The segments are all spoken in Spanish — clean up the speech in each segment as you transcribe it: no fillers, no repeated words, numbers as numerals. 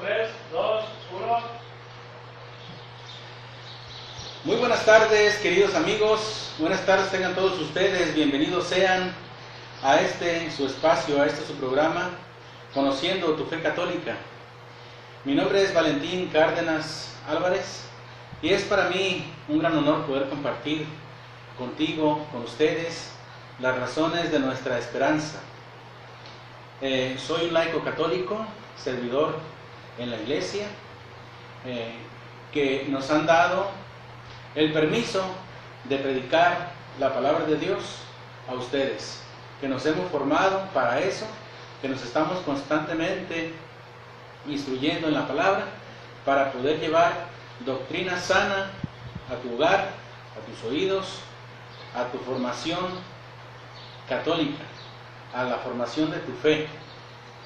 3, 2, 1. Muy buenas tardes, queridos amigos. Buenas tardes tengan todos ustedes. Bienvenidos sean a su espacio, a su programa, Conociendo tu Fe Católica. Mi nombre es Valentín Cárdenas Álvarez y es para mí un gran honor poder compartir contigo, con ustedes, las razones de nuestra esperanza. Soy un laico católico, servidor en la iglesia, que nos han dado el permiso de predicar la palabra de Dios a ustedes, que nos hemos formado para eso, que nos estamos constantemente instruyendo en la palabra para poder llevar doctrina sana a tu hogar, a tus oídos, a tu formación católica, a la formación de tu fe,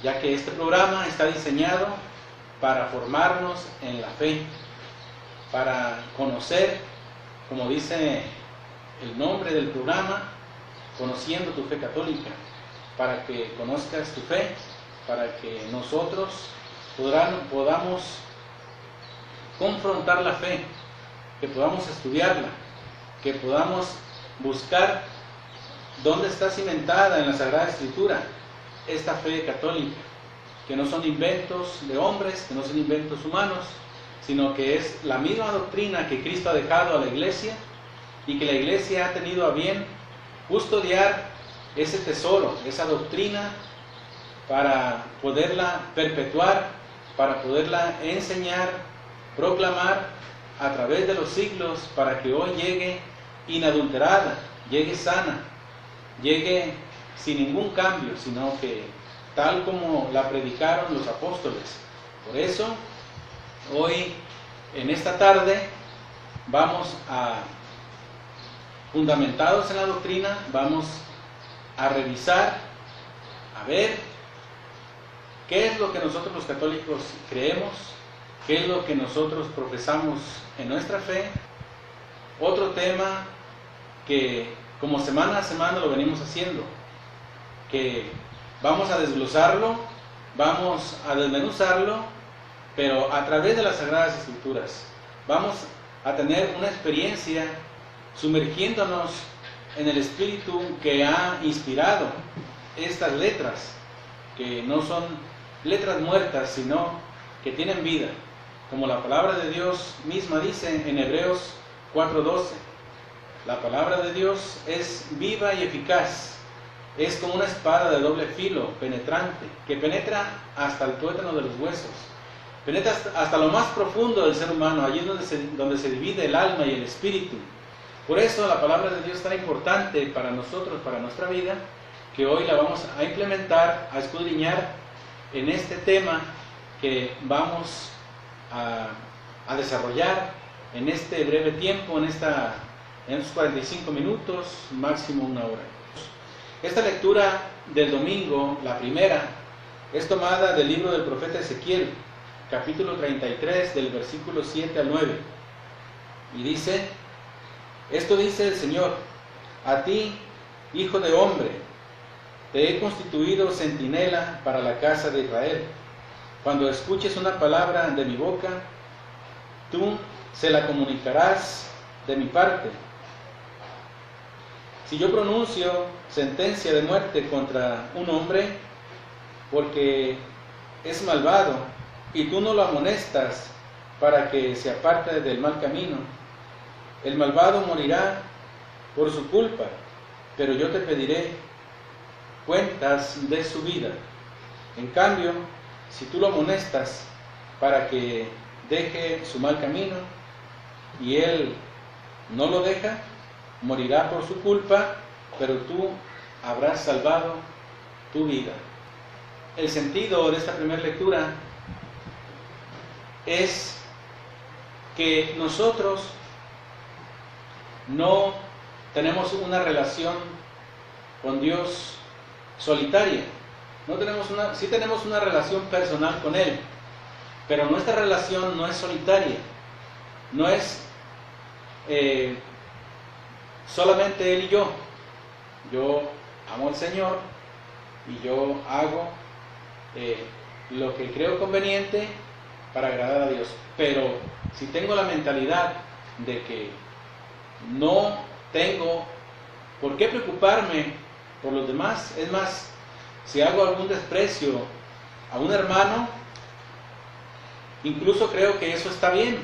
ya que este programa está diseñado para formarnos en la fe, para conocer, como dice el nombre del programa, Conociendo tu Fe Católica, para que conozcas tu fe, para que nosotros podamos confrontar la fe, que podamos estudiarla, que podamos buscar dónde está cimentada en la Sagrada Escritura esta fe católica, que no son inventos de hombres, que no son inventos humanos, sino que es la misma doctrina que Cristo ha dejado a la iglesia y que la iglesia ha tenido a bien custodiar ese tesoro, esa doctrina, para poderla perpetuar, para poderla enseñar, proclamar a través de los siglos, para que hoy llegue inadulterada, llegue sana, llegue sin ningún cambio, sino que tal como la predicaron los apóstoles. Por eso, hoy, en esta tarde, vamos fundamentados en la doctrina, vamos a revisar, a ver qué es lo que nosotros los católicos creemos, qué es lo que nosotros profesamos en nuestra fe. Otro tema que como semana a semana lo venimos haciendo, que vamos a desglosarlo, vamos a desmenuzarlo, pero a través de las Sagradas Escrituras. Vamos a tener una experiencia sumergiéndonos en el Espíritu que ha inspirado estas letras, que no son letras muertas, sino que tienen vida, como la palabra de Dios misma dice en Hebreos 4:12. La palabra de Dios es viva y eficaz, es como una espada de doble filo, penetrante, que penetra hasta el tuétano de los huesos, penetra hasta lo más profundo del ser humano, allí es donde se divide el alma y el espíritu. Por eso la palabra de Dios es tan importante para nosotros, para nuestra vida, que hoy la vamos a implementar, a escudriñar en este tema que vamos a desarrollar en este breve tiempo, en estos 45 minutos, máximo una hora. Esta lectura del domingo, la primera, es tomada del libro del profeta Ezequiel, capítulo 33, del versículo 7 al 9. Y dice: esto dice el Señor: a ti, hijo de hombre, te he constituido centinela para la casa de Israel. Cuando escuches una palabra de mi boca, tú se la comunicarás de mi parte. Si yo pronuncio sentencia de muerte contra un hombre porque es malvado y tú no lo amonestas para que se aparte del mal camino, el malvado morirá por su culpa, pero yo te pediré cuentas de su vida. En cambio, si tú lo amonestas para que deje su mal camino y él no lo deja, morirá por su culpa, pero tú habrás salvado tu vida. El sentido de esta primera lectura es que nosotros no tenemos una relación con Dios solitaria. Sí tenemos una relación personal con Él, pero nuestra relación no es solitaria, no es solamente Él y yo. Yo amo al Señor y yo hago lo que creo conveniente para agradar a Dios. Pero si tengo la mentalidad de que no tengo por qué preocuparme por los demás, es más, si hago algún desprecio a un hermano, incluso creo que eso está bien,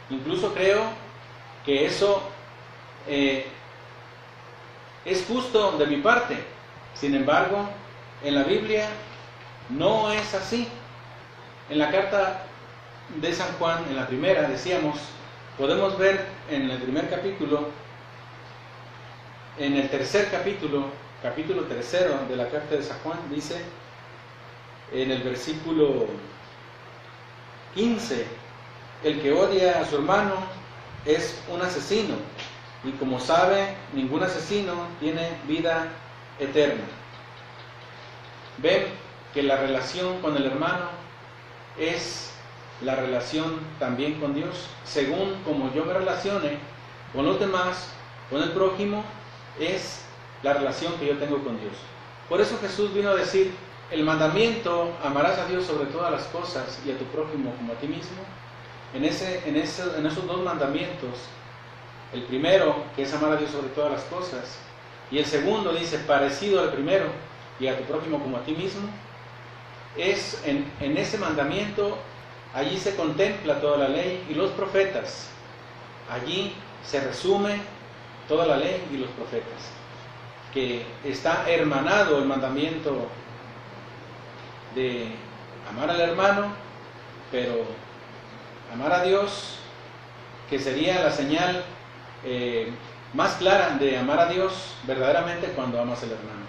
incluso creo que eso es justo de mi parte. Sin embargo, en la Biblia no es así. En la carta de San Juan, en la primera, decíamos, podemos ver en el primer capítulo, en el tercer capítulo, capítulo tercero de la carta de San Juan, dice en el versículo 15, el que odia a su hermano es un asesino, y como sabe, ningún asesino tiene vida eterna. Ven que la relación con el hermano es la relación también con Dios. Según como yo me relacione con los demás, con el prójimo, es la relación que yo tengo con Dios. Por eso Jesús vino a decir, el mandamiento, amarás a Dios sobre todas las cosas y a tu prójimo como a ti mismo. En esos dos mandamientos, el primero, que es amar a Dios sobre todas las cosas, y el segundo dice, parecido al primero, y a tu prójimo como a ti mismo, es en ese mandamiento, allí se contempla toda la ley y los profetas. Allí se resume toda la ley y los profetas, que está hermanado el mandamiento de amar al hermano, pero amar a Dios, que sería la señal más clara de amar a Dios verdaderamente cuando amas al hermano.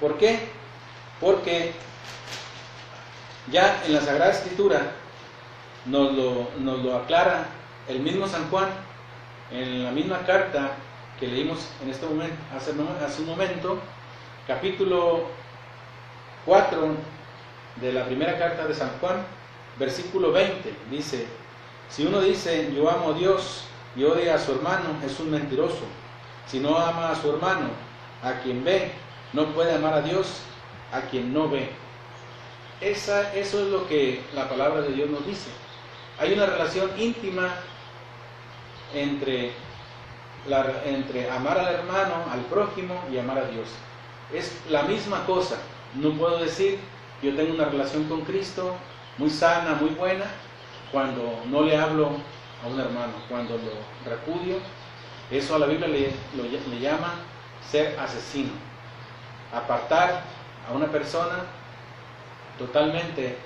¿Por qué? Porque ya en la Sagrada Escritura nos lo aclara el mismo San Juan, en la misma carta que leímos en este momento, hace un momento, capítulo 4 de la primera carta de San Juan, versículo 20, dice, si uno dice, yo amo a Dios y odia a su hermano, es un mentiroso. Si no ama a su hermano, a quien ve, no puede amar a Dios, a quien no ve. Eso es lo que la palabra de Dios nos dice. Hay una relación íntima entre amar al hermano, al prójimo y amar a Dios. Es la misma cosa. No puedo decir que yo tengo una relación con Cristo muy sana, muy buena, cuando no le hablo a un hermano, cuando lo repudio. Eso a la Biblia le llama ser asesino. Apartar a una persona totalmente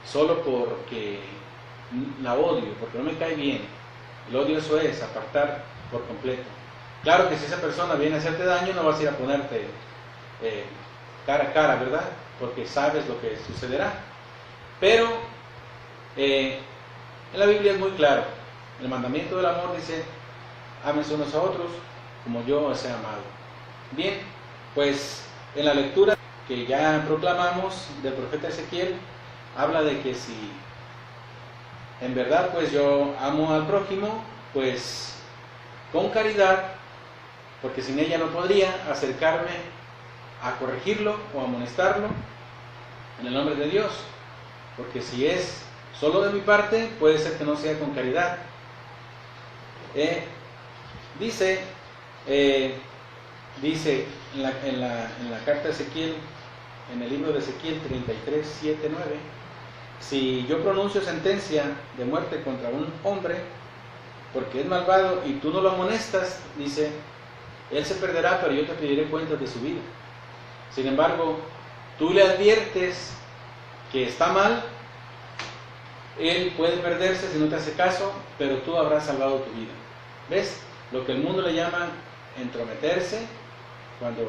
solo porque la odio, porque no me cae bien. El odio, eso es apartar por completo. Claro que si esa persona viene a hacerte daño, no vas a ir a ponerte cara a cara, ¿verdad? Porque sabes lo que sucederá. Pero en la Biblia es muy claro. El mandamiento del amor dice, ámense unos a otros como yo os he amado. Bien, pues en la lectura que ya proclamamos del profeta Ezequiel, habla de que si en verdad pues yo amo al prójimo, pues con caridad, porque sin ella no podría acercarme a corregirlo o amonestarlo en el nombre de Dios, porque si es solo de mi parte, puede ser que no sea con caridad. Dice en la carta de Ezequiel, en el libro de Ezequiel 33, 7, 9, si yo pronuncio sentencia de muerte contra un hombre porque es malvado y tú no lo amonestas, dice, él se perderá, pero yo te pediré cuentas de su vida. Sin embargo, tú le adviertes que está mal, él puede perderse si no te hace caso, pero tú habrás salvado tu vida. ¿Ves? Lo que el mundo le llama entrometerse, cuando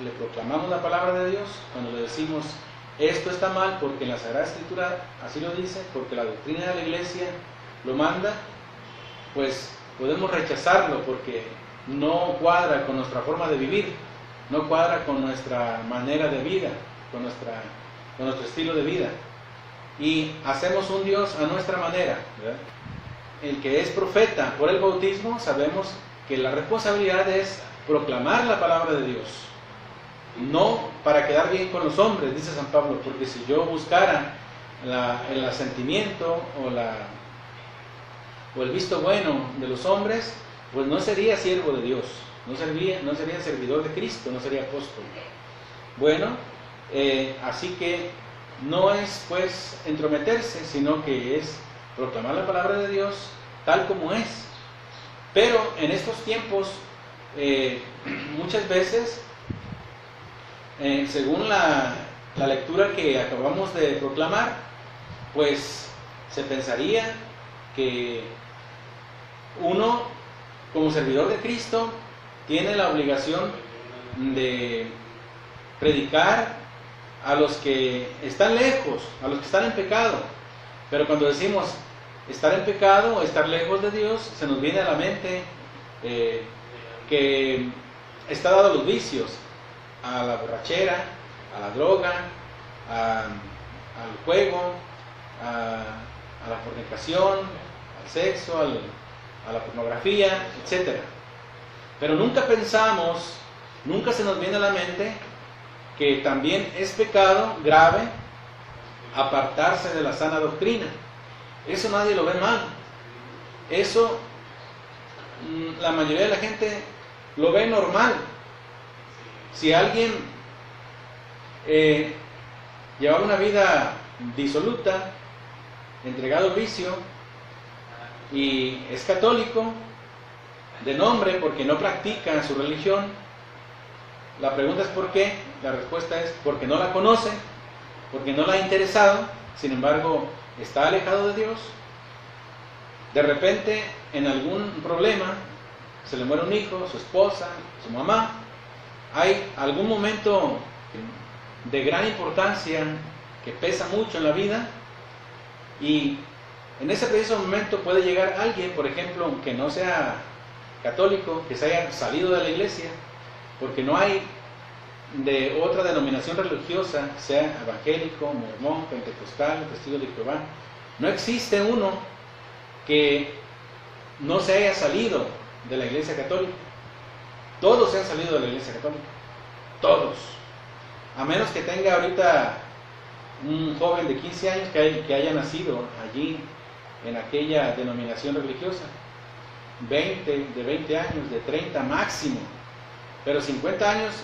le proclamamos la palabra de Dios, cuando le decimos, esto está mal porque en la Sagrada Escritura así lo dice, porque la doctrina de la Iglesia lo manda, pues podemos rechazarlo porque no cuadra con nuestra forma de vivir, no cuadra con nuestra manera de vida, con nuestro estilo de vida. Y hacemos un Dios a nuestra manera, ¿verdad? El que es profeta por el bautismo, sabemos que la responsabilidad es proclamar la palabra de Dios. no para quedar bien con los hombres, dice San Pablo, porque si yo buscara el asentimiento o el visto bueno de los hombres, pues no sería siervo de Dios, no sería servidor de Cristo, no sería apóstol. Bueno, así que no es pues entrometerse, sino que es proclamar la palabra de Dios tal como es. Pero en estos tiempos, muchas veces, según la lectura que acabamos de proclamar, pues se pensaría que uno, como servidor de Cristo, tiene la obligación de predicar a los que están lejos, a los que están en pecado. Pero cuando decimos estar en pecado o estar lejos de Dios, se nos viene a la mente que está dado a los vicios, a la borrachera, a la droga, al juego, a la fornicación, al sexo, a la pornografía, etc. Pero nunca pensamos, nunca se nos viene a la mente que también es pecado grave apartarse de la sana doctrina. Eso nadie lo ve mal. Eso la mayoría de la gente lo ve normal. Si alguien llevaba una vida disoluta, entregado al vicio, y es católico de nombre porque no practica su religión, la pregunta es ¿por qué? La respuesta es porque no la conoce, porque no la ha interesado, sin embargo está alejado de Dios. De repente, en algún problema, se le muere un hijo, su esposa, su mamá, hay algún momento de gran importancia que pesa mucho en la vida, y en ese preciso momento puede llegar alguien, por ejemplo, que no sea católico, que se haya salido de la iglesia, porque no hay de otra denominación religiosa, sea evangélico, mormón, pentecostal, testigo de Jehová. No existe uno que no se haya salido de la iglesia católica. Todos se han salido de la iglesia católica. Todos. A menos que tenga ahorita un joven de 15 años que haya nacido allí en aquella denominación religiosa. De 20 años, de 30 máximo. Pero 50 años,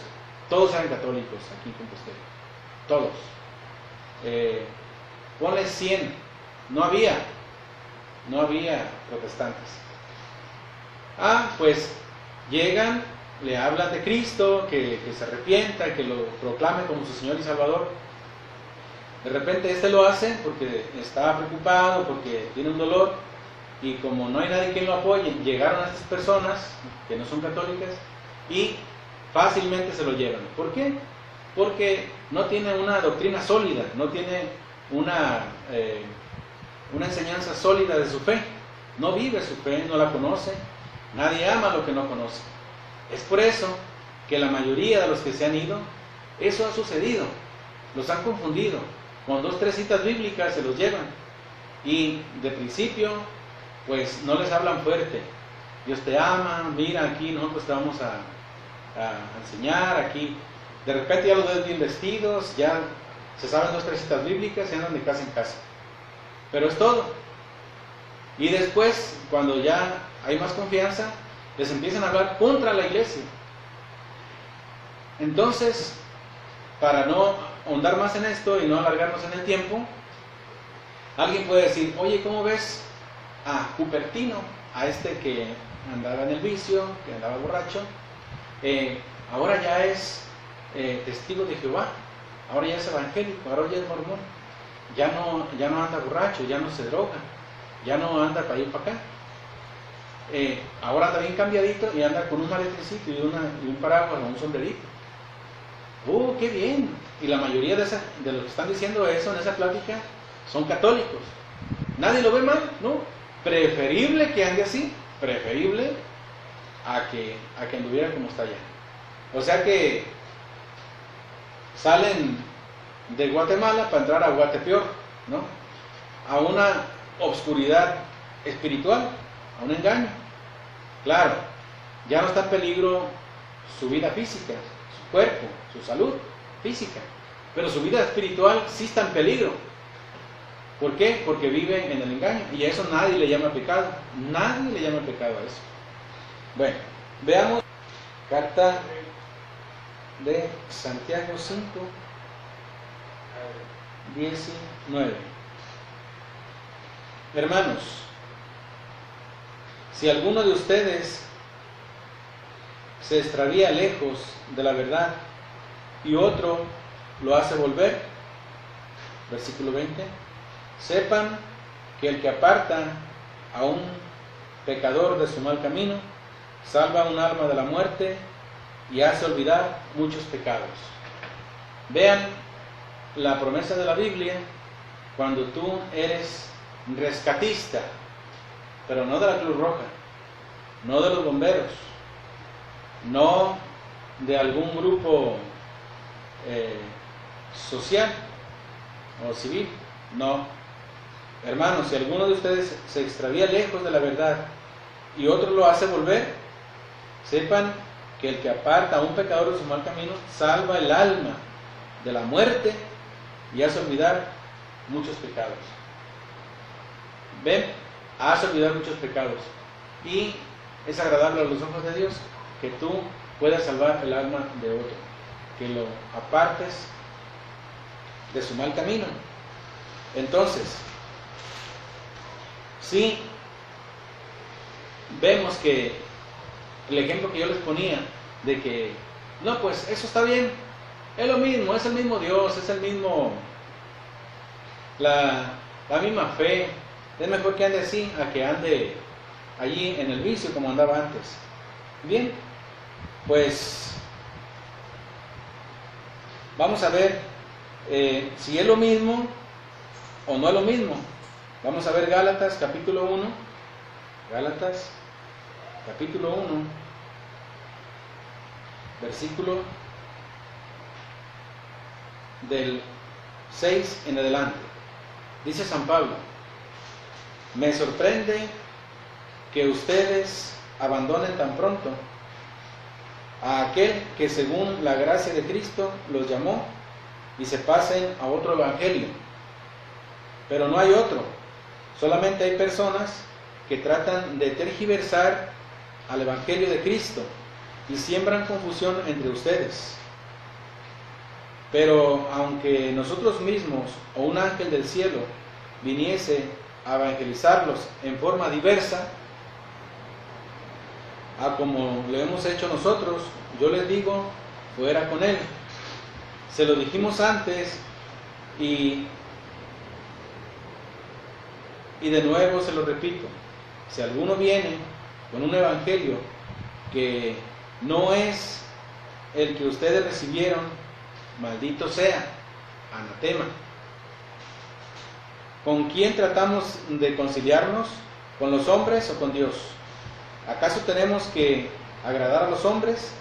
todos eran católicos aquí en Compostela. Todos. Ponle 100. No había protestantes. Pues llegan, le hablan de Cristo, que se arrepienta, que lo proclame como su Señor y Salvador. De repente lo hace porque está preocupado, porque tiene un dolor, y como no hay nadie que lo apoye, llegaron a estas personas que no son católicas y fácilmente se lo llevan. ¿Por qué? Porque no tiene una doctrina sólida, no tiene una enseñanza sólida de su fe, no vive su fe, no la conoce, nadie ama lo que no conoce. Es por eso que la mayoría de los que se han ido, eso ha sucedido, los han confundido, con 2 o 3 citas bíblicas se los llevan, y de principio pues no les hablan fuerte. Dios te ama, mira aquí nosotros te vamos a enseñar, aquí de repente ya los ves bien vestidos, ya se saben 2 o 3 citas bíblicas y andan de casa en casa, pero es todo. Y después, cuando ya hay más confianza, les empiezan a hablar contra la iglesia. Entonces, para no ahondar más en esto y no alargarnos en el tiempo, alguien puede decir: oye, ¿cómo ves a Cupertino, a este que andaba en el vicio, que andaba borracho? Ahora ya es testigo de Jehová, ahora ya es evangélico, ahora ya es mormón, ya no anda borracho, ya no se droga, ya no anda para ir para acá, ahora anda bien cambiadito y anda con un maletincito y un paraguas o un sombrerito. ¡Qué bien! Y la mayoría de los que están diciendo eso en esa plática son católicos. Nadie lo ve mal, ¿no? Preferible que ande así, preferible a que anduviera como está allá. O sea que salen de Guatemala para entrar a Guatepeor, ¿no? A una obscuridad espiritual, a un engaño. Claro, ya no está en peligro su vida física, su cuerpo, su salud física, pero su vida espiritual sí está en peligro. ¿Por qué? Porque vive en el engaño, y a eso nadie le llama pecado. Nadie le llama pecado a eso. Bueno, veamos carta de Santiago 5, 19. Hermanos, si alguno de ustedes se extravía lejos de la verdad y otro lo hace volver, versículo 20, sepan que el que aparta a un pecador de su mal camino, salva un alma de la muerte y hace olvidar muchos pecados. Vean la promesa de la Biblia cuando tú eres rescatista, pero no de la Cruz Roja, no de los bomberos, no de algún grupo social o civil, no. Hermanos, si alguno de ustedes se extravía lejos de la verdad y otro lo hace volver, sepan que el que aparta a un pecador de su mal camino salva el alma de la muerte y hace olvidar muchos pecados. ¿Ven? Hace olvidar muchos pecados. Y es agradable a los ojos de Dios que tú puedas salvar el alma de otro, que lo apartes de su mal camino. Entonces, si vemos que el ejemplo que yo les ponía de que no, pues eso está bien, es lo mismo, es el mismo Dios, es el mismo la misma fe, es mejor que ande así a que ande allí en el vicio como andaba antes. Bien, pues vamos a ver si es lo mismo o no es lo mismo. Vamos a ver Gálatas capítulo 1, Gálatas capítulo 1, versículo del 6 en adelante. Dice San Pablo: me sorprende que ustedes abandonen tan pronto a aquel que según la gracia de Cristo los llamó y se pasen a otro evangelio. Pero no hay otro, solamente hay personas que tratan de tergiversar al evangelio de Cristo y siembran confusión entre ustedes. Pero aunque nosotros mismos o un ángel del cielo viniese a evangelizarlos en forma diversa a como lo hemos hecho nosotros, yo les digo, fuera con él. Se lo dijimos antes y de nuevo se lo repito: si alguno viene con un evangelio que no es el que ustedes recibieron, maldito sea, anatema. ¿Con quién tratamos de conciliarnos? ¿Con los hombres o con Dios? ¿Acaso tenemos que agradar a los hombres?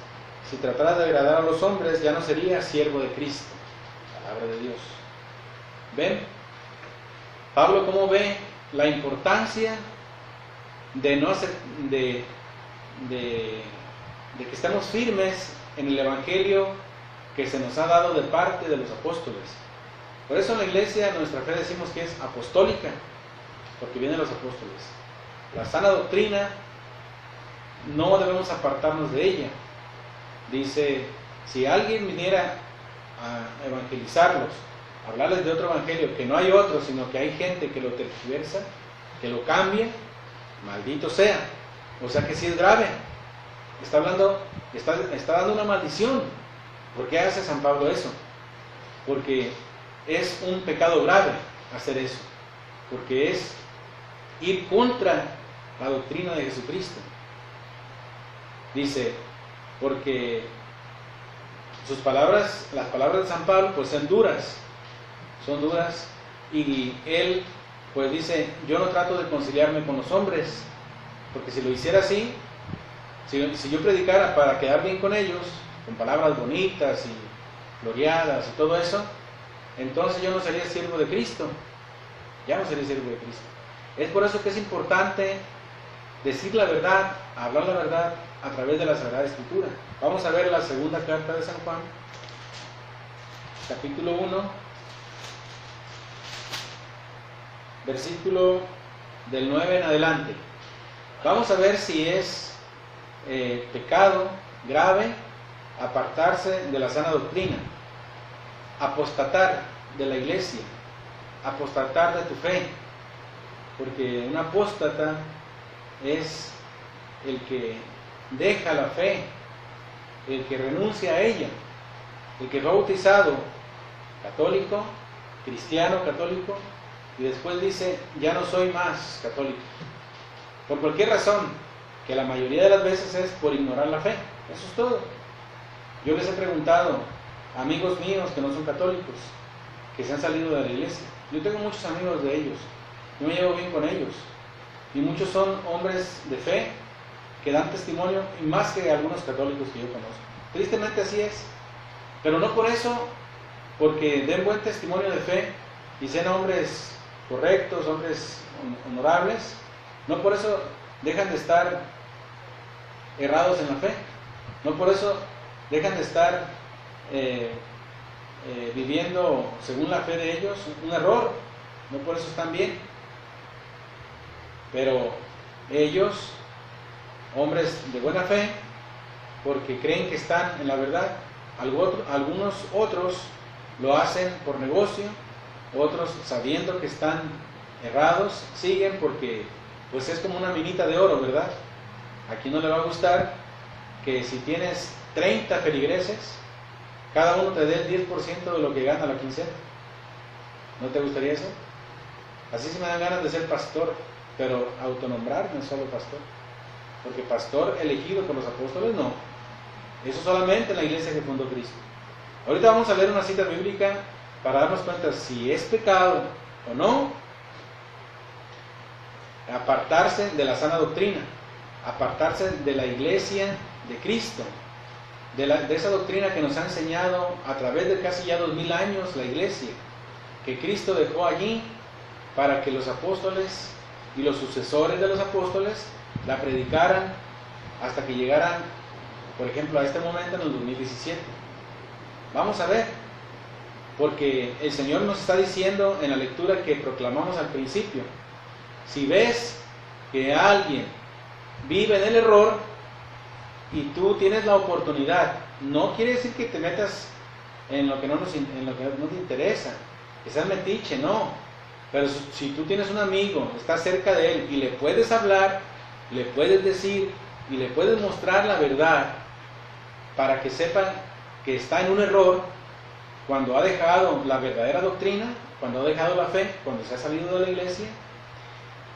Si tratara de agradar a los hombres, ya no sería siervo de Cristo. Palabra de Dios. ¿Ven? Pablo, ¿cómo ve la importancia de no hacer, de que estemos firmes en el evangelio que se nos ha dado de parte de los apóstoles? Por eso en la iglesia nuestra fe decimos que es apostólica, porque vienen los apóstoles. La sana doctrina no debemos apartarnos de ella. Dice, si alguien viniera a evangelizarlos, a hablarles de otro evangelio, que no hay otro, sino que hay gente que lo tergiversa, que lo cambia, maldito sea. O sea que sí es grave. Está hablando, está dando una maldición. ¿Por qué hace San Pablo eso? Porque es un pecado grave hacer eso, porque es ir contra la doctrina de Jesucristo. Dice, porque sus palabras, las palabras de San Pablo, pues son duras, y él pues dice, yo no trato de conciliarme con los hombres, porque si lo hiciera así, si yo predicara para quedar bien con ellos, con palabras bonitas y gloriadas y todo eso, entonces yo no sería siervo de Cristo, ya no sería siervo de Cristo. Es por eso que es importante decir la verdad, hablar la verdad, a través de la Sagrada Escritura. Vamos a ver la segunda carta de San Juan, capítulo 1, versículo del 9 en adelante. Vamos a ver si es pecado grave apartarse de la sana doctrina, apostatar de la iglesia, apostatar de tu fe, porque un apóstata es el que deja la fe, el que renuncia a ella, el que fue bautizado católico, cristiano católico, y después dice, ya no soy más católico, por cualquier razón, que la mayoría de las veces es por ignorar la fe. Eso es todo. Yo les he preguntado a amigos míos que no son católicos, que se han salido de la iglesia. Yo tengo muchos amigos de ellos, yo me llevo bien con ellos, y muchos son hombres de fe que dan testimonio, y más que algunos católicos que yo conozco. Tristemente así es, pero no por eso, porque den buen testimonio de fe y sean hombres correctos, hombres honorables, no por eso dejan de estar errados en la fe, no por eso dejan de estar viviendo según la fe de ellos un error, no por eso están bien. Pero ellos, hombres de buena fe, porque creen que están en la verdad, algunos otros lo hacen por negocio, otros sabiendo que están errados, siguen porque pues es como una minita de oro, ¿verdad? Aquí no le va a gustar que si tienes 30 feligreses, cada uno te dé el 10% de lo que gana la quincena. ¿No te gustaría eso? Así se me dan ganas de ser pastor, pero autonombrarme solo pastor. Porque pastor elegido por los apóstoles, no. Eso solamente en la iglesia que fundó Cristo. Ahorita vamos a leer una cita bíblica para darnos cuenta si es pecado o no apartarse de la sana doctrina, apartarse de la iglesia de Cristo, de esa doctrina que nos ha enseñado a través de casi ya 2000 años la iglesia, que Cristo dejó allí para que los apóstoles y los sucesores de los apóstoles la predicaran hasta que llegaran, por ejemplo, a este momento en el 2017. Vamos a ver, porque el Señor nos está diciendo en la lectura que proclamamos al principio, si ves que alguien vive en el error y tú tienes la oportunidad, no quiere decir que te metas en lo que no te interesa, que seas metiche, no, pero si tú tienes un amigo, estás cerca de él y le puedes hablar, le puedes decir y le puedes mostrar la verdad para que sepan que está en un error cuando ha dejado la verdadera doctrina, cuando ha dejado la fe, cuando se ha salido de la iglesia,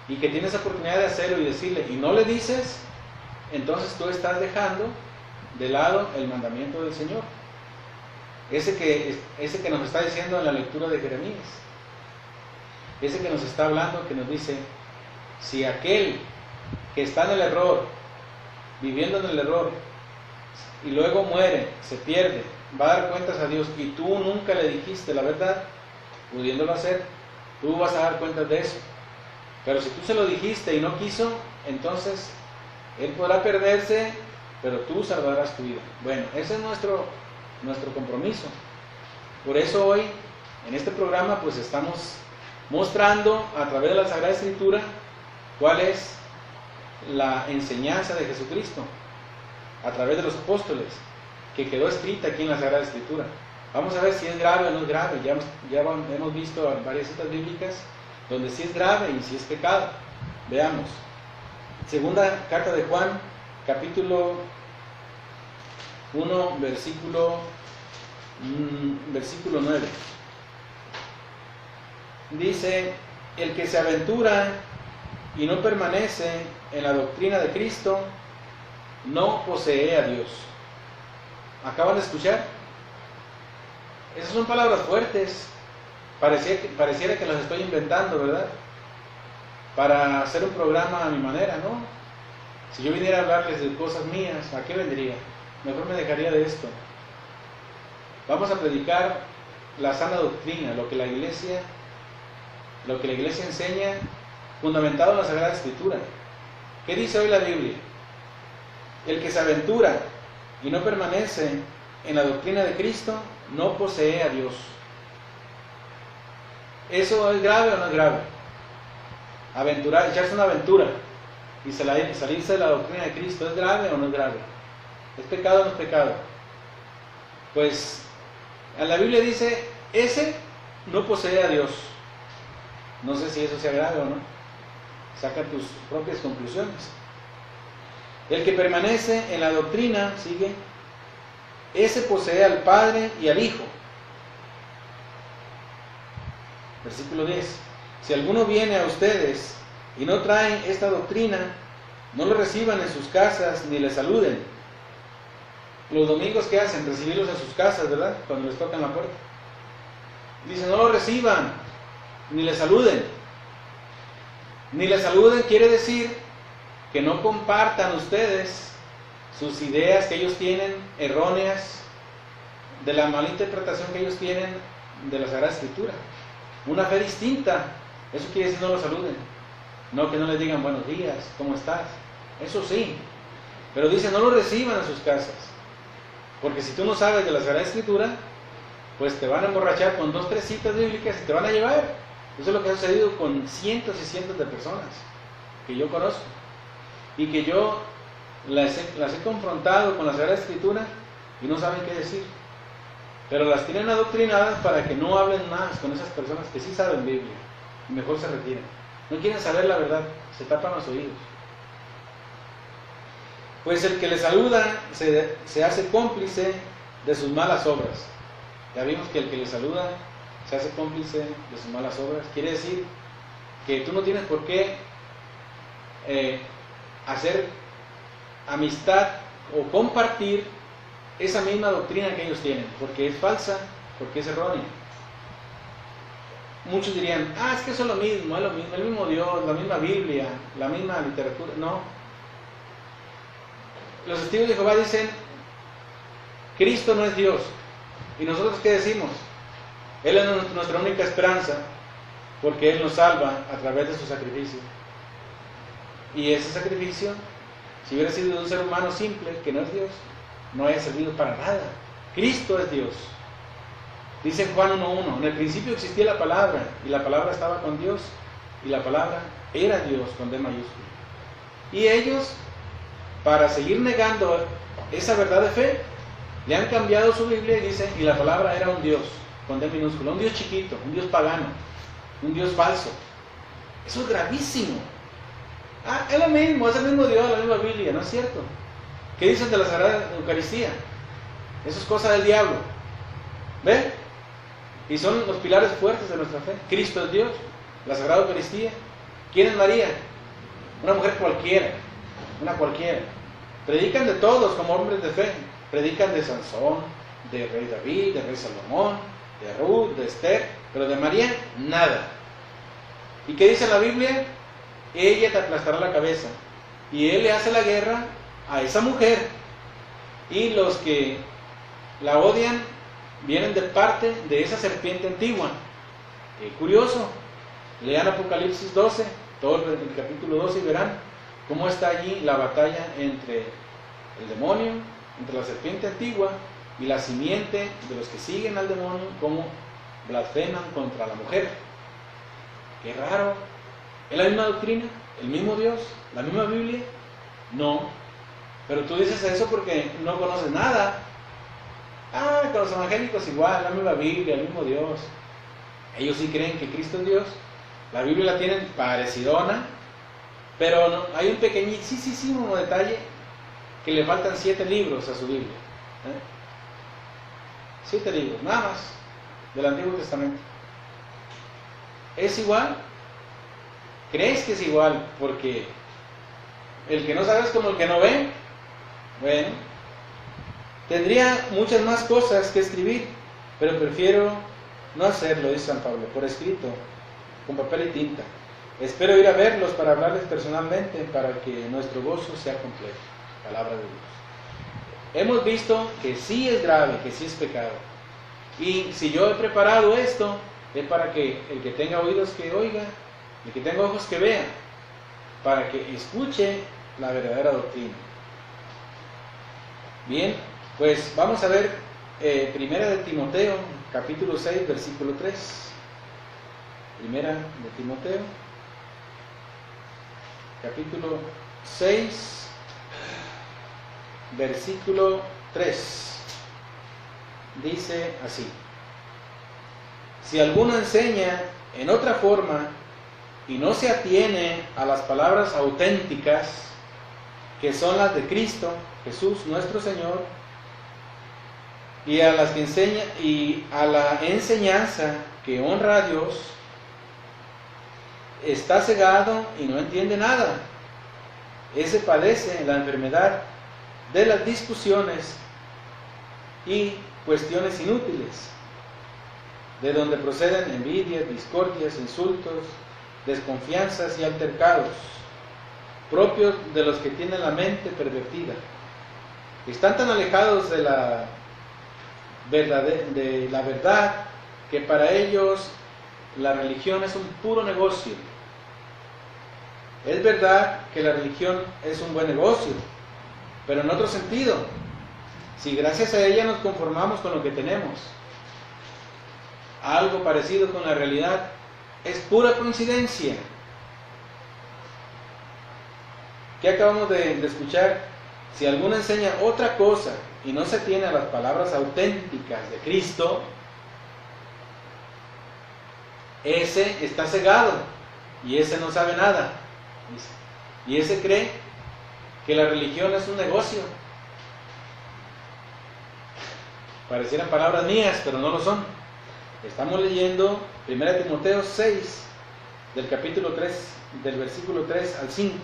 y que tienes la oportunidad de hacerlo y decirle, y no le dices, entonces tú estás dejando de lado el mandamiento del Señor. Ese que nos está diciendo en la lectura de Jeremías. Ese que nos está hablando, que nos dice, si aquel que está en el error, viviendo en el error, y luego muere, se pierde, va a dar cuentas a Dios, y tú nunca le dijiste la verdad, pudiéndolo hacer, tú vas a dar cuentas de eso. Pero si tú se lo dijiste y no quiso, entonces él podrá perderse, pero tú salvarás tu vida. Bueno, ese es nuestro compromiso. Por eso hoy, en este programa, pues estamos mostrando a través de la Sagrada Escritura cuál es la enseñanza de Jesucristo, a través de los apóstoles, que quedó escrita aquí en la Sagrada Escritura. Vamos a ver si es grave o no es grave. Ya hemos visto varias citas bíblicas donde sí es grave y sí es pecado. Veamos. Segunda carta de Juan, capítulo 1, versículo 9. Dice, el que se aventura y no permanece en la doctrina de Cristo, no posee a Dios. ¿Acaban de escuchar? Esas son palabras fuertes. Pareciera que las estoy inventando, ¿verdad? Para hacer un programa a mi manera, ¿no? Si yo viniera a hablarles de cosas mías, ¿a qué vendría? Mejor me dejaría de esto. Vamos a predicar la sana doctrina, lo que la iglesia enseña, fundamentado en la Sagrada Escritura. ¿Qué dice hoy la Biblia? El que se aventura y no permanece en la doctrina de Cristo, no posee a Dios. ¿Eso es grave o no es grave? Aventurar, echarse una aventura y salirse de la doctrina de Cristo, ¿es grave o no es grave? ¿Es pecado o no es pecado? Pues en la Biblia dice, ese no posee a Dios. No sé si eso sea grave o no. Saca tus propias conclusiones. El que permanece en la doctrina, sigue, ese posee al Padre y al Hijo. Versículo 10. Si alguno viene a ustedes y no traen esta doctrina, no lo reciban en sus casas ni le saluden. Los domingos, ¿qué hacen? Recibirlos en sus casas, ¿verdad? Cuando les tocan la puerta. Dice, no lo reciban, ni le saluden. Ni le saluden quiere decir que no compartan ustedes sus ideas que ellos tienen erróneas, de la mala interpretación que ellos tienen de la Sagrada Escritura. Una fe distinta, eso quiere decir no lo saluden. No que no les digan buenos días, ¿cómo estás? Eso sí, pero dice no lo reciban en sus casas. Porque si tú no sabes de la Sagrada Escritura, pues te van a emborrachar con 2 o 3 citas bíblicas y te van a llevar. Eso es lo que ha sucedido con cientos y cientos de personas que yo conozco y que yo las he confrontado con la Sagrada Escritura y no saben qué decir. Pero las tienen adoctrinadas para que no hablen más con esas personas que sí saben Biblia y mejor se retiren. No quieren saber la verdad, se tapan los oídos. Pues el que le saluda se hace cómplice de sus malas obras. Ya vimos que el que le saluda se hace cómplice de sus malas obras. Quiere decir que tú no tienes por qué hacer amistad o compartir esa misma doctrina que ellos tienen, porque es falsa, porque es errónea. Muchos dirían, es que eso es lo mismo, el mismo Dios, la misma Biblia, la misma literatura. No. Los testigos de Jehová dicen, Cristo no es Dios. ¿Y nosotros qué decimos? Él es nuestra única esperanza, porque Él nos salva a través de su sacrificio. Y ese sacrificio, si hubiera sido de un ser humano simple, que no es Dios, no haya servido para nada. Cristo es Dios. Dice en Juan 1:1, en el principio existía la palabra, y la palabra estaba con Dios, y la palabra era Dios, con D mayúscula. Y ellos, para seguir negando esa verdad de fe, le han cambiado su Biblia y dicen, y la palabra era un Dios, con D minúscula, un Dios chiquito, un Dios pagano, un Dios falso. Eso es gravísimo. Es lo mismo, es el mismo Dios, la misma Biblia, ¿no es cierto? ¿Qué dicen de la Sagrada Eucaristía? Eso es cosa del diablo. ¿Ve? Y son los pilares fuertes de nuestra fe. Cristo es Dios, la Sagrada Eucaristía. ¿Quién es María? Una mujer cualquiera, una cualquiera. Predican de todos como hombres de fe. Predican de Sansón, de rey David, de rey Salomón, de Ruth, de Esther, pero de María, nada. ¿Y qué dice la Biblia? Ella te aplastará la cabeza. Y él le hace la guerra a esa mujer. Y los que la odian vienen de parte de esa serpiente antigua. Qué curioso. Lean Apocalipsis 12, todo el capítulo 12 y verán cómo está allí la batalla entre el demonio, entre la serpiente antigua y la simiente de los que siguen al demonio, cómo blasfeman contra la mujer. Qué raro. ¿Es la misma doctrina? ¿El mismo Dios? ¿La misma Biblia? No. Pero tú dices eso porque no conoces nada. Con los evangélicos igual, la misma Biblia, el mismo Dios. Ellos sí creen que Cristo es Dios. La Biblia la tienen parecidona, pero no, hay un pequeñísimo detalle que le faltan 7 libros a su Biblia. 7 libros, nada más, del Antiguo Testamento. ¿Es igual? ¿Crees que es igual? Porque el que no sabe es como el que no ve. Bueno, tendría muchas más cosas que escribir, pero prefiero no hacerlo, dice San Pablo, por escrito, con papel y tinta. Espero ir a verlos para hablarles personalmente, para que nuestro gozo sea completo. Palabra de Dios. Hemos visto que sí es grave, que sí es pecado. Y si yo he preparado esto, es para que el que tenga oídos que oiga, el que tenga ojos que vea, para que escuche la verdadera doctrina. Bien, pues vamos a ver Primera de Timoteo, capítulo 6, versículo 3. Primera de Timoteo, capítulo 6, versículo 3. Dice así: si alguno enseña en otra forma y no se atiene a las palabras auténticas, que son las de Cristo Jesús nuestro Señor, y a las que enseña y a la enseñanza que honra a Dios, está cegado y no entiende nada. Ese padece la enfermedad de las discusiones y cuestiones inútiles, de donde proceden envidias, discordias, insultos, desconfianzas y altercados, propios de los que tienen la mente pervertida. Están tan alejados de la verdad que para ellos la religión es un puro negocio. Es verdad que la religión es un buen negocio, pero en otro sentido. Si gracias a ella nos conformamos con lo que tenemos, algo parecido con la realidad es pura coincidencia. ¿Qué acabamos de escuchar? Si alguno enseña otra cosa y no se tiene a las palabras auténticas de Cristo, ese está cegado y ese no sabe nada. Y ese cree que la religión es un negocio. Parecieran palabras mías, pero no lo son. Estamos leyendo 1 Timoteo 6, del capítulo 3, del versículo 3 al 5.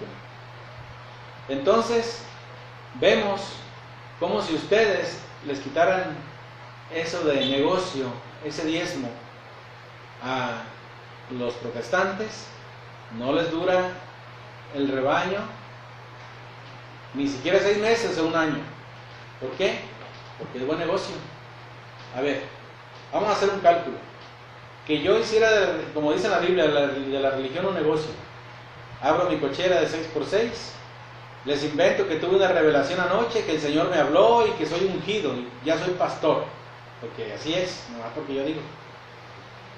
Entonces, vemos como si ustedes les quitaran eso de negocio, ese diezmo, a los protestantes, no les dura el rebaño ni siquiera 6 meses o un año. ¿Por qué? Porque es buen negocio. A ver, vamos a hacer un cálculo. Que yo hiciera, como dice la Biblia, de la religión un negocio. Abro mi cochera de 6x6, les invento que tuve una revelación anoche, que el Señor me habló y que soy ungido, y ya soy pastor. Porque así es, no más porque yo digo.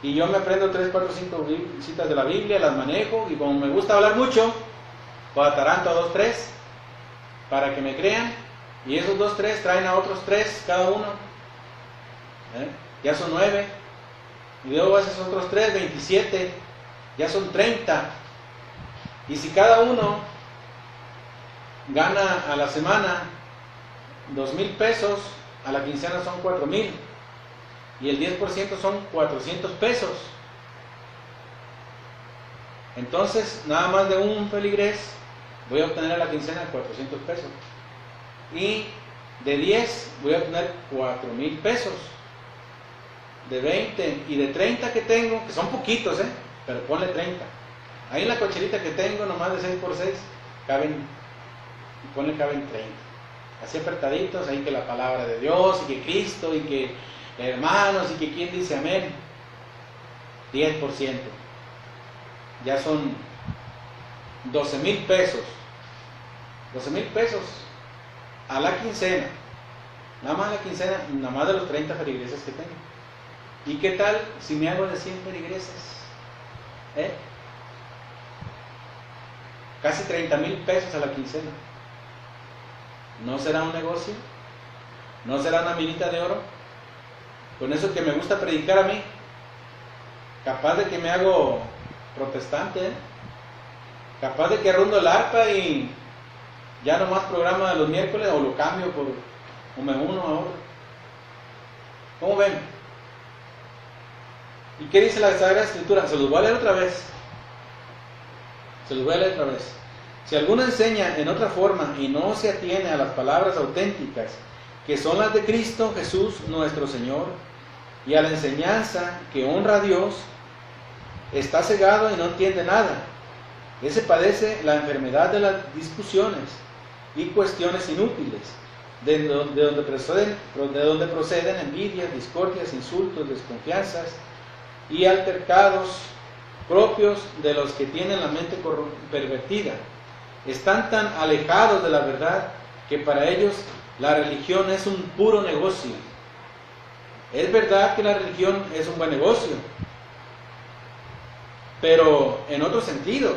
Y yo me aprendo 3, 4, 5 citas de la Biblia, las manejo, y como me gusta hablar mucho, pues ataranto a 2, 3, para que me crean, y esos 2, 3 traen a otros 3 cada uno. Ya son 9, y luego esos otros 3, 27, ya son 30. Y si cada uno gana a la semana 2,000 pesos, a la quincena son 4,000, y el 10% son 400 pesos. Entonces, nada más de un feligrés voy a obtener a la quincena 400 pesos, y de 10 voy a obtener 4,000 pesos. De 20 y de 30 que tengo, que son poquitos, pero ponle 30. Ahí en la cocherita que tengo, nomás de 6x6, caben 30. Así apretaditos, ahí que la palabra de Dios, y que Cristo, y que hermanos, y que quien dice amén. 10%. Ya son 12,000 pesos. 12,000 pesos a la quincena. Nada más a la quincena, nada más de los 30 feligreses que tengo. ¿Y qué tal si me hago de 100 feligreses? Casi 30,000 pesos a la quincena. ¿No será un negocio? ¿No será una minita de oro? Con eso que me gusta predicar a mí, capaz de que me hago protestante, capaz de que rundo el arpa y ya nomás programa de los miércoles, o lo cambio o me uno ahora. ¿Cómo ven? ¿Y qué dice la Sagrada Escritura? Se los voy a leer otra vez. Si alguno enseña en otra forma y no se atiene a las palabras auténticas, que son las de Cristo Jesús nuestro Señor, y a la enseñanza que honra a Dios, está cegado y no entiende nada. Ese padece la enfermedad de las discusiones y cuestiones inútiles, de donde proceden envidias, discordias, insultos, desconfianzas y altercados, propios de los que tienen la mente pervertida. Están tan alejados de la verdad que para ellos La religión es un puro negocio. Es verdad que la religión es un buen negocio, pero en otro sentido.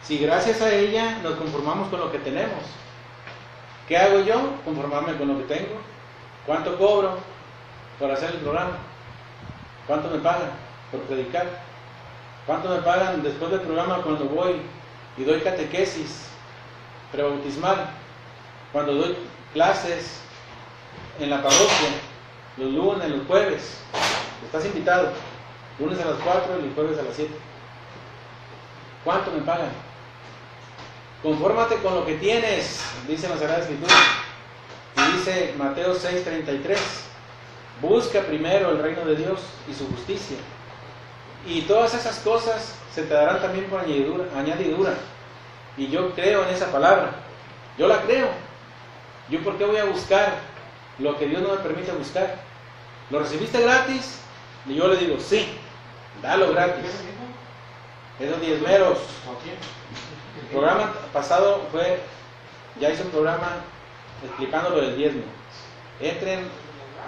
Si gracias a ella nos conformamos con lo que tenemos, ¿qué hago yo? Conformarme con lo que tengo. ¿Cuánto cobro por hacer el programa? ¿Cuánto me pagan por predicar? ¿Cuánto me pagan después del programa cuando voy y doy catequesis prebautismal? Cuando doy clases en la parroquia, los lunes, los jueves. Estás invitado. Lunes a las 4 y jueves a las 7. ¿Cuánto me pagan? Confórmate con lo que tienes, dice la Sagrada Escritura. Y dice Mateo 6:33, busca primero el reino de Dios y su justicia. Y todas esas cosas se te darán también por añadidura. Y yo creo en esa palabra. Yo la creo. ¿Yo por qué voy a buscar lo que Dios no me permite buscar? ¿Lo recibiste gratis? Y yo le digo, sí, dalo gratis. Esos diezmeros. El programa pasado ya hice un programa explicando lo del diezmo. Entren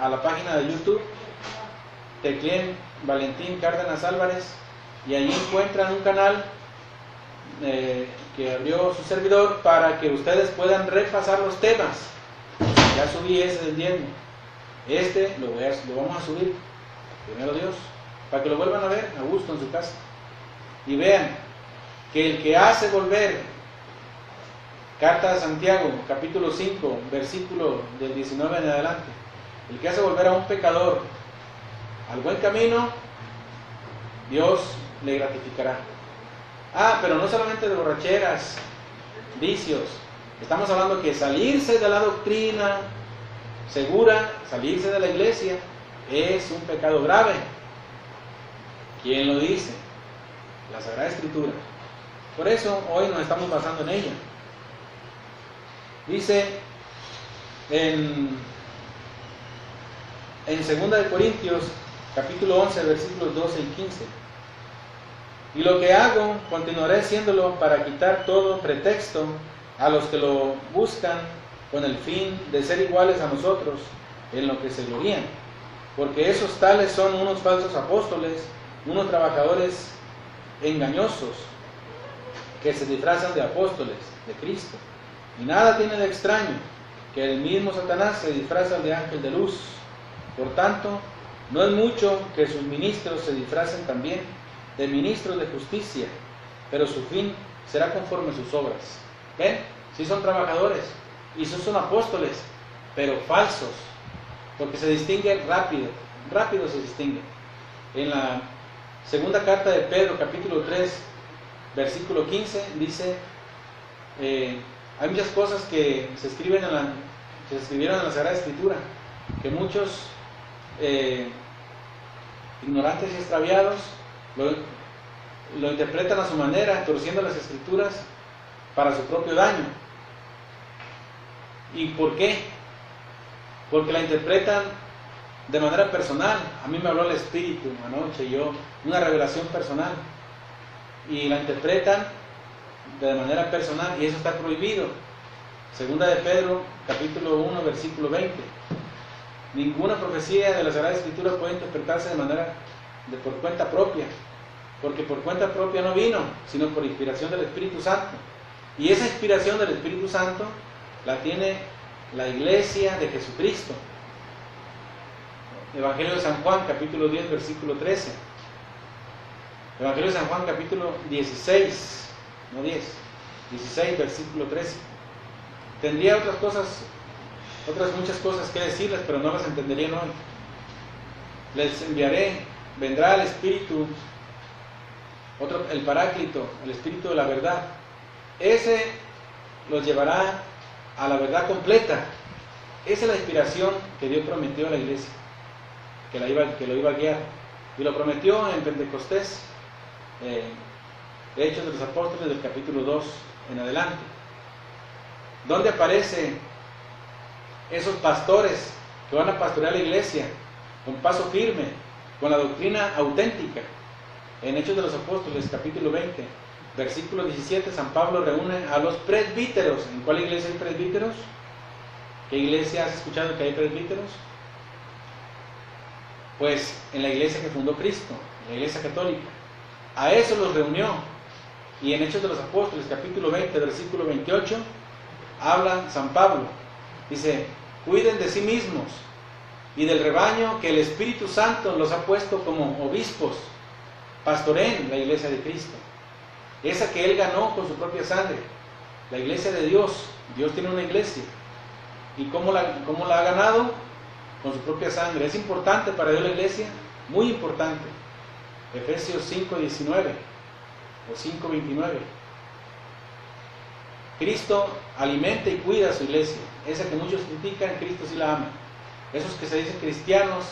a la página de YouTube, tecleen Valentín Cárdenas Álvarez y allí encuentran un canal que abrió su servidor para que ustedes puedan repasar los temas. Ya subí ese del diezmo. Lo vamos a subir, primero Dios, para que lo vuelvan a ver a gusto en su casa. Y vean que el que hace volver, Carta de Santiago, capítulo 5, versículo del 19 en adelante, el que hace volver a un pecador al buen camino, Dios le gratificará. Pero no solamente de borracheras, vicios. Estamos hablando que salirse de la doctrina segura, salirse de la iglesia, es un pecado grave. ¿Quién lo dice? La Sagrada Escritura. Por eso hoy nos estamos basando en ella. Dice en 2 Corintios, capítulo 11, versículos 12 y 15. Y lo que hago, continuaré haciéndolo para quitar todo pretexto a los que lo buscan con el fin de ser iguales a nosotros en lo que se glorían. Porque esos tales son unos falsos apóstoles, unos trabajadores engañosos, que se disfrazan de apóstoles de Cristo. Y nada tiene de extraño que el mismo Satanás se disfraza de ángel de luz. Por tanto, no es mucho que sus ministros se disfracen también de ministros de justicia, pero su fin será conforme a sus obras. ¿Ven? Sí son trabajadores y son apóstoles, pero falsos, porque se distinguen rápido se distinguen. En la segunda carta de Pedro, capítulo 3, versículo 15, dice, hay muchas cosas que se escribieron en la Sagrada Escritura, que muchos ignorantes y extraviados lo interpretan a su manera, torciendo las Escrituras para su propio daño. ¿Y por qué? Porque la interpretan de manera personal. A mí me habló el Espíritu anoche, una revelación personal, y la interpretan de manera personal, y eso está prohibido. Segunda de Pedro, capítulo 1, versículo 20. Ninguna profecía de la Sagrada Escritura puede interpretarse por cuenta propia, porque por cuenta propia no vino, sino por inspiración del Espíritu Santo. Y esa inspiración del Espíritu Santo la tiene la Iglesia de Jesucristo. Evangelio de San Juan, capítulo 10, versículo 13. Evangelio de San Juan, capítulo 16, no 10, 16, versículo 13. Tendría otras muchas cosas que decirles, pero no las entenderían hoy. Les enviaré, vendrá el Espíritu, el Paráclito, el Espíritu de la verdad. Ese los llevará a la verdad completa. Esa es la inspiración que Dios prometió a la iglesia, que lo iba a guiar. Y lo prometió en Pentecostés, de Hechos de los Apóstoles, del capítulo 2 en adelante. ¿Dónde aparecen esos pastores que van a pastorear la iglesia con paso firme, con la doctrina auténtica? En Hechos de los Apóstoles, capítulo 20, versículo 17, San Pablo reúne a los presbíteros. ¿En cuál iglesia hay presbíteros? ¿Qué iglesia has escuchado que hay presbíteros? Pues en la iglesia que fundó Cristo, la iglesia católica. A eso los reunió. Y en Hechos de los Apóstoles, capítulo 20, versículo 28, habla San Pablo. Dice, cuiden de sí mismos y del rebaño que el Espíritu Santo los ha puesto como obispos. Pastoreen la iglesia de Cristo. Esa que Él ganó con su propia sangre. La iglesia de Dios. Dios tiene una iglesia. ¿Y cómo la ha ganado? Con su propia sangre. ¿Es importante para Dios la iglesia? Muy importante. Efesios 5:19 o 5:29. Cristo alimenta y cuida a su iglesia. Esa que muchos critican, Cristo sí la ama. Esos que se dicen cristianos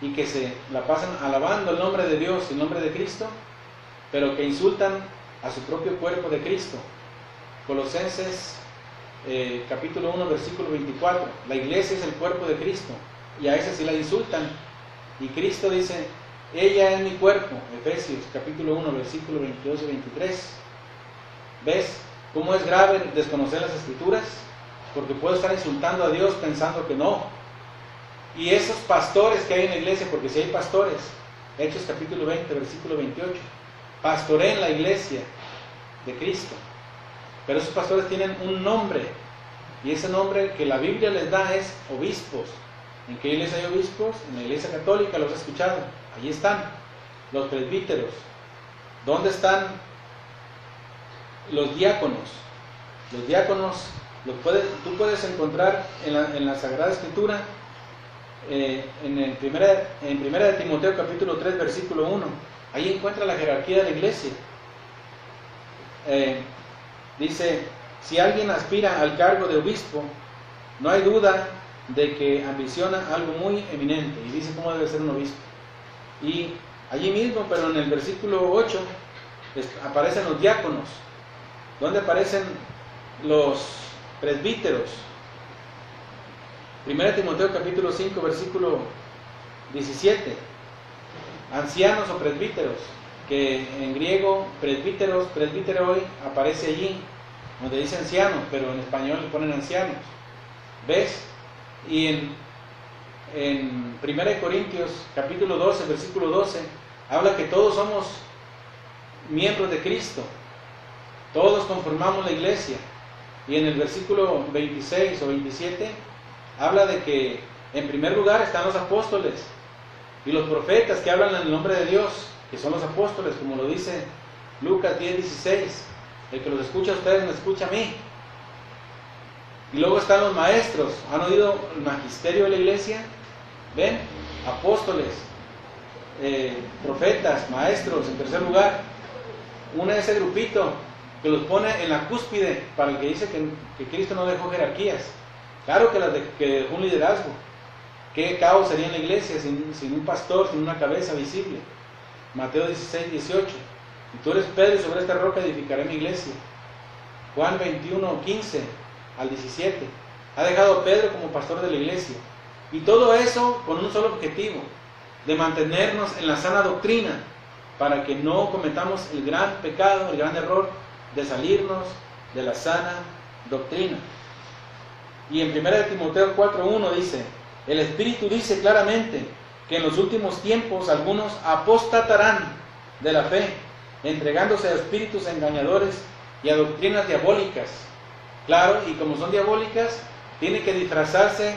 y que se la pasan alabando el nombre de Dios y el nombre de Cristo, pero que insultan a su propio cuerpo de Cristo. Colosenses capítulo 1, versículo 24. La iglesia es el cuerpo de Cristo y a esa sí la insultan. Y Cristo dice, ella es mi cuerpo. Efesios capítulo 1, versículo 22 y 23. ¿Ves cómo es grave desconocer las Escrituras? Porque puedo estar insultando a Dios pensando que no. Y esos pastores que hay en la iglesia, porque si hay pastores, Hechos capítulo 20, versículo 28, pastoreen la iglesia de Cristo. Pero esos pastores tienen un nombre, y ese nombre que la Biblia les da es obispos. ¿En qué iglesia hay obispos? En la iglesia católica, los he escuchado. Allí están los presbíteros. ¿Dónde están los diáconos? Los diáconos tú puedes encontrar en la Sagrada Escritura, en primera de Timoteo capítulo 3, versículo 1. Ahí encuentra la jerarquía de la iglesia. Dice, si alguien aspira al cargo de obispo, no hay duda de que ambiciona algo muy eminente. Y dice cómo debe ser un obispo. Y allí mismo, pero en el versículo 8, aparecen los diáconos. ¿Dónde aparecen los presbíteros? 1 Timoteo capítulo 5, versículo 17. Ancianos o presbíteros, que en griego presbíteroi, aparece allí, donde dice ancianos, pero en español le ponen ancianos. ¿Ves? Y en 1 Corintios capítulo 12, versículo 12, habla que todos somos miembros de Cristo. Todos conformamos la iglesia. Y en el versículo 26 o 27, habla de que en primer lugar están los apóstoles y los profetas que hablan en el nombre de Dios, que son los apóstoles, como lo dice Lucas 10:16. El que los escucha a ustedes me escucha a mí. Y luego están los maestros. ¿Han oído el magisterio de la iglesia? ¿Ven? Apóstoles, profetas, maestros, en tercer lugar. Une ese grupito que los pone en la cúspide para el que dice que Cristo no dejó jerarquías. Claro que dejó un liderazgo. ¿Qué caos sería en la iglesia sin un pastor, sin una cabeza visible? Mateo 16:18. Y tú eres Pedro y sobre esta roca edificaré mi iglesia. Juan 21:15 al 17. Ha dejado a Pedro como pastor de la iglesia. Y todo eso con un solo objetivo, de mantenernos en la sana doctrina, para que no cometamos el gran pecado, el gran error de salirnos de la sana doctrina. Y en 1 Timoteo 4:1 dice, el Espíritu dice claramente que en los últimos tiempos algunos apostatarán de la fe, entregándose a espíritus engañadores y a doctrinas diabólicas. Claro, y como son diabólicas, tiene que disfrazarse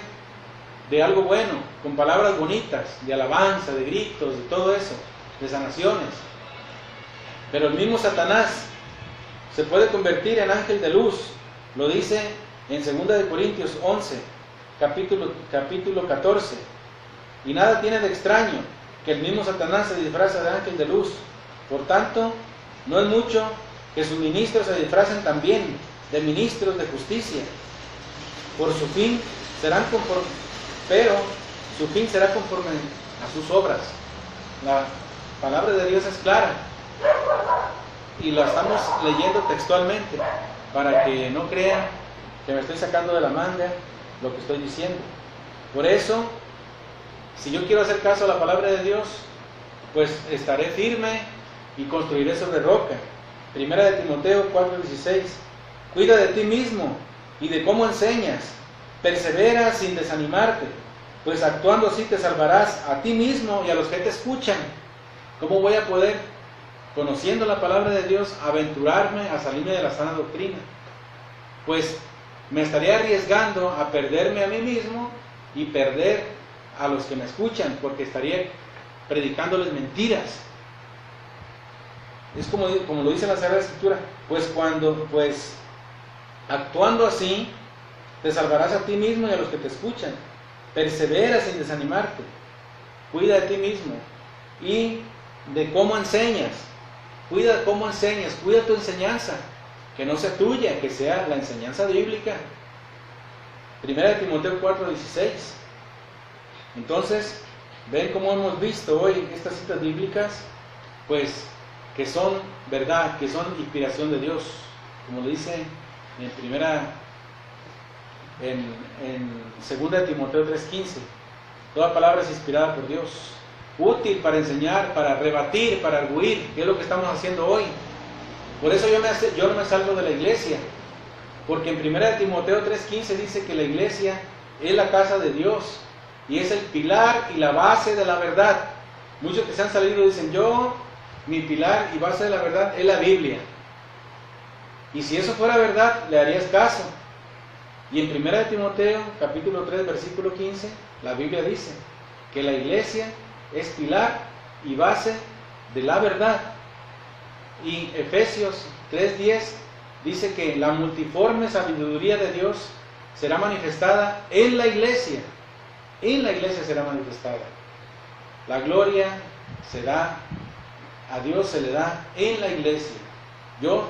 de algo bueno, con palabras bonitas, de alabanza, de gritos, de todo eso, de sanaciones. Pero el mismo Satanás se puede convertir en ángel de luz. Lo dice en 2 de Corintios 11, capítulo 14. Y nada tiene de extraño que el mismo Satanás se disfraza de ángel de luz. Por tanto, no es mucho que sus ministros se disfracen también de ministros de justicia. Por su fin serán conforme, pero su fin será conforme a sus obras. La palabra de Dios es clara y la estamos leyendo textualmente para que no crean que me estoy sacando de la manga lo que estoy diciendo. Por eso, si yo quiero hacer caso a la palabra de Dios, pues estaré firme y construiré sobre roca. 1 de Timoteo 4:16. Cuida de ti mismo y de cómo enseñas. persevera sin desanimarte, pues actuando así te salvarás a ti mismo y a los que te escuchan. ¿Cómo voy a poder, conociendo la palabra de Dios, aventurarme a salirme de la sana doctrina? Pues me estaría arriesgando a perderme a mí mismo y perder a los que me escuchan, porque estaría predicándoles mentiras. Es como lo dice la Sagrada Escritura, pues actuando así, te salvarás a ti mismo y a los que te escuchan. Persevera sin desanimarte. Cuida de ti mismo y de cómo enseñas. Cuida cómo enseñas, cuida tu enseñanza, que no sea tuya, que sea la enseñanza bíblica. 1 Timoteo 4:16. Entonces, ven cómo hemos visto hoy estas citas bíblicas, pues que son verdad, que son inspiración de Dios, como lo dice en 2 Timoteo 3:15. Toda palabra es inspirada por Dios, útil para enseñar, para rebatir, para arguir, que es lo que estamos haciendo hoy. Por eso yo no me salgo de la iglesia, porque en 1 Timoteo 3:15 dice que la iglesia es la casa de Dios y es el pilar y la base de la verdad. Muchos que se han salido dicen, mi pilar y base de la verdad es la Biblia. Y si eso fuera verdad, le harías caso. Y en 1 Timoteo capítulo 3 versículo 15, la Biblia dice que la iglesia es pilar y base de la verdad. Y Efesios 3:10 dice que la multiforme sabiduría de Dios será manifestada en la iglesia. En la iglesia será manifestada. La gloria a Dios se le da en la iglesia. Yo,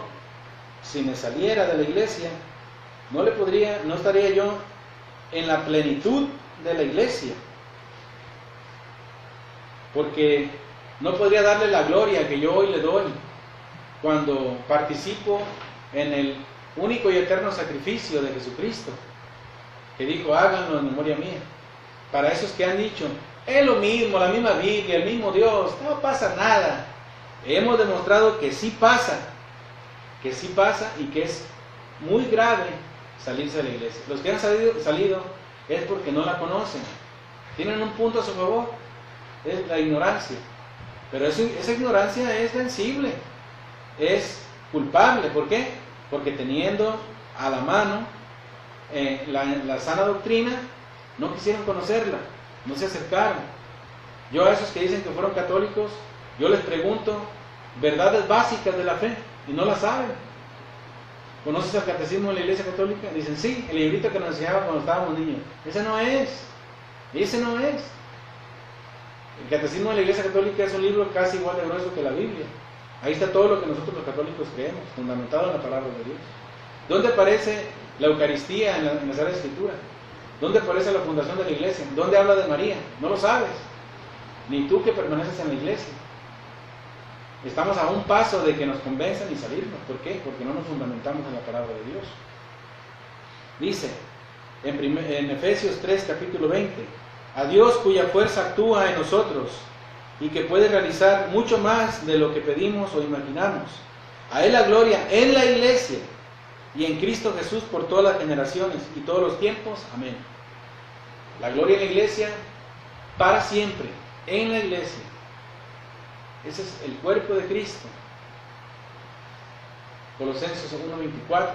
si me saliera de la iglesia, no estaría yo en la plenitud de la iglesia, porque no podría darle la gloria que yo hoy le doy cuando participo en el único y eterno sacrificio de Jesucristo, que dijo, háganlo en memoria mía. Para esos que han dicho, es lo mismo, la misma Biblia, el mismo Dios, no pasa nada. Hemos demostrado que sí pasa y que es muy grave salirse de la iglesia. Los que han salido es porque no la conocen. Tienen un punto a su favor, es la ignorancia. Pero esa ignorancia es vencible, es culpable. ¿Por qué? Porque teniendo a la mano la sana doctrina, no quisieron conocerla, no se acercaron. Yo a esos que dicen que fueron católicos, yo les pregunto verdades básicas de la fe y no las saben. ¿Conoces el catecismo de la Iglesia Católica? Dicen, sí, el librito que nos enseñaba cuando estábamos niños. Ese no es. El catecismo de la Iglesia Católica es un libro casi igual de grueso que la Biblia. Ahí está todo lo que nosotros los católicos creemos, fundamentado en la palabra de Dios. ¿Dónde aparece la Eucaristía en la Sagrada Escritura? ¿Dónde aparece la fundación de la iglesia? ¿Dónde habla de María? No lo sabes. Ni tú que permaneces en la iglesia. Estamos a un paso de que nos convenzan y salirnos. ¿Por qué? Porque no nos fundamentamos en la palabra de Dios. Dice en Efesios 3, capítulo 20, a Dios cuya fuerza actúa en nosotros y que puede realizar mucho más de lo que pedimos o imaginamos. A Él la gloria en la iglesia y en Cristo Jesús por todas las generaciones y todos los tiempos. Amén. La gloria en la iglesia para siempre, en la iglesia. Ese es el cuerpo de Cristo. Colosenses 1:24.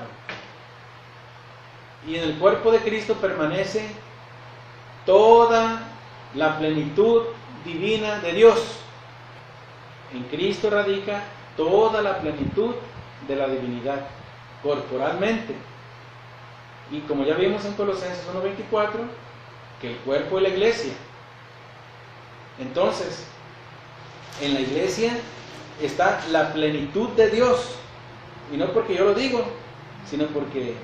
Y en el cuerpo de Cristo permanece toda la plenitud divina de Dios. En Cristo radica toda la plenitud de la divinidad, corporalmente. Y como ya vimos en Colosenses 1:24, que el cuerpo es la iglesia. Entonces, en la iglesia está la plenitud de Dios. Y no porque yo lo digo, sino porque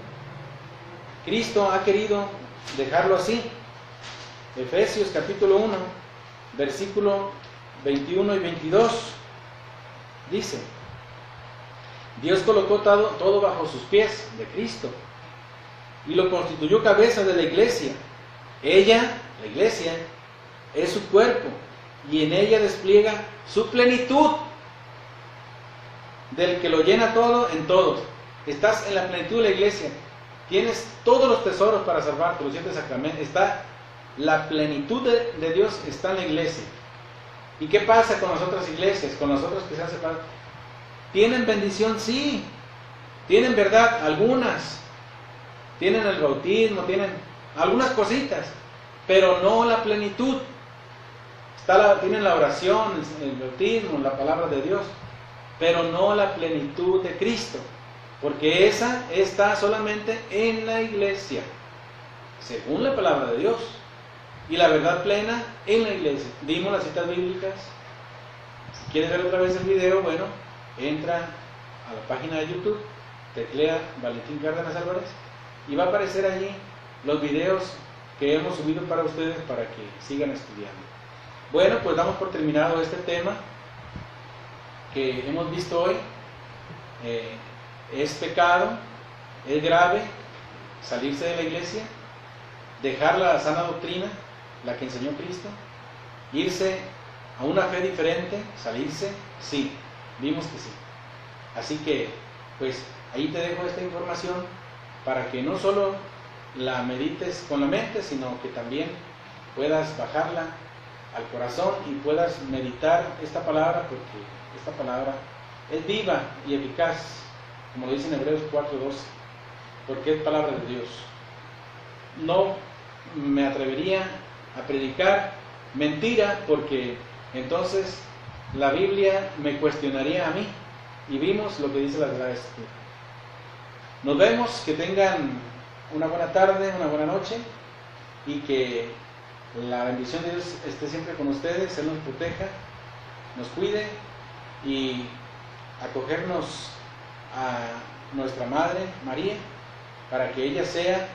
Cristo ha querido dejarlo así. Efesios capítulo 1, versículo 21 y 22, dice: Dios colocó todo bajo sus pies de Cristo y lo constituyó cabeza de la iglesia. Ella, la iglesia, es su cuerpo y en ella despliega su plenitud, del que lo llena todo en todos. Estás en la plenitud de la iglesia. Tienes todos los tesoros para salvarte, los 7 sacramentos. Está la plenitud de Dios está en la iglesia. ¿Y qué pasa con las otras iglesias? Con las otras que se han separado. ¿Tienen bendición? Sí. ¿Tienen verdad? Algunas. Tienen el bautismo, tienen algunas cositas, pero no la plenitud. Tienen la oración, el bautismo, la palabra de Dios, pero no la plenitud de Cristo, porque esa está solamente en la iglesia, según la palabra de Dios, y la verdad plena en la iglesia. Dimos las citas bíblicas. Si quieres ver otra vez el video, bueno, entra a la página de YouTube, teclea Valentín Cárdenas Álvarez, y va a aparecer allí los videos que hemos subido para ustedes para que sigan estudiando. Bueno, pues damos por terminado este tema que hemos visto hoy. Es pecado, es grave salirse de la iglesia, dejar la sana doctrina, la que enseñó Cristo, irse a una fe diferente, salirse, sí, vimos que sí. Así que, pues, ahí te dejo esta información para que no solo la medites con la mente, sino que también puedas bajarla al corazón y puedas meditar esta palabra, porque esta palabra es viva y eficaz, como lo dice en Hebreos 4:12, porque es palabra de Dios. No me atrevería a predicar mentira, porque entonces la Biblia me cuestionaría a mí, y vimos lo que dice la Sagrada Escritura. Nos vemos, que tengan una buena tarde, una buena noche, y que la bendición de Dios esté siempre con ustedes. Él nos proteja, nos cuide, y acogernos a nuestra Madre María, para que ella sea,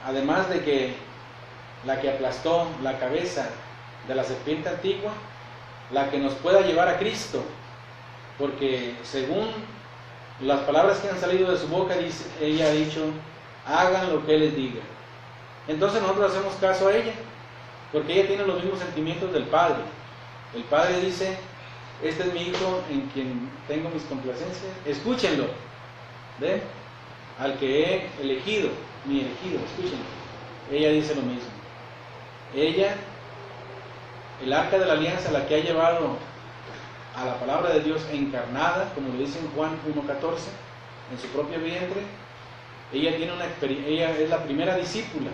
además de que la que aplastó la cabeza de la serpiente antigua, la que nos pueda llevar a Cristo, porque según las palabras que han salido de su boca, ella ha dicho: hagan lo que Él les diga. Entonces nosotros hacemos caso a ella, porque ella tiene los mismos sentimientos del Padre. El Padre dice: este es mi Hijo en quien tengo mis complacencias, escúchenlo. ¿Ven? Al que he elegido, mi elegido, escúchenlo. Ella dice lo mismo. Ella, el arca de la alianza, la que ha llevado a la palabra de Dios encarnada, como lo dice en Juan 1:14, en su propio vientre, ella tiene ella es la primera discípula,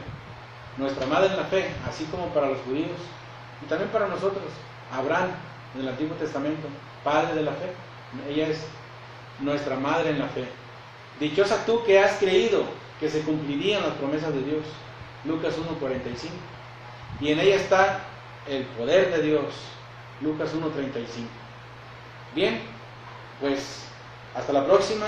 nuestra madre en la fe, así como para los judíos y también para nosotros. Abraham, en el Antiguo Testamento, padre de la fe, ella es nuestra madre en la fe. Dichosa tú que has creído que se cumplirían las promesas de Dios, Lucas 1:45, y en ella está el poder de Dios, Lucas 1:35. Bien, pues hasta la próxima.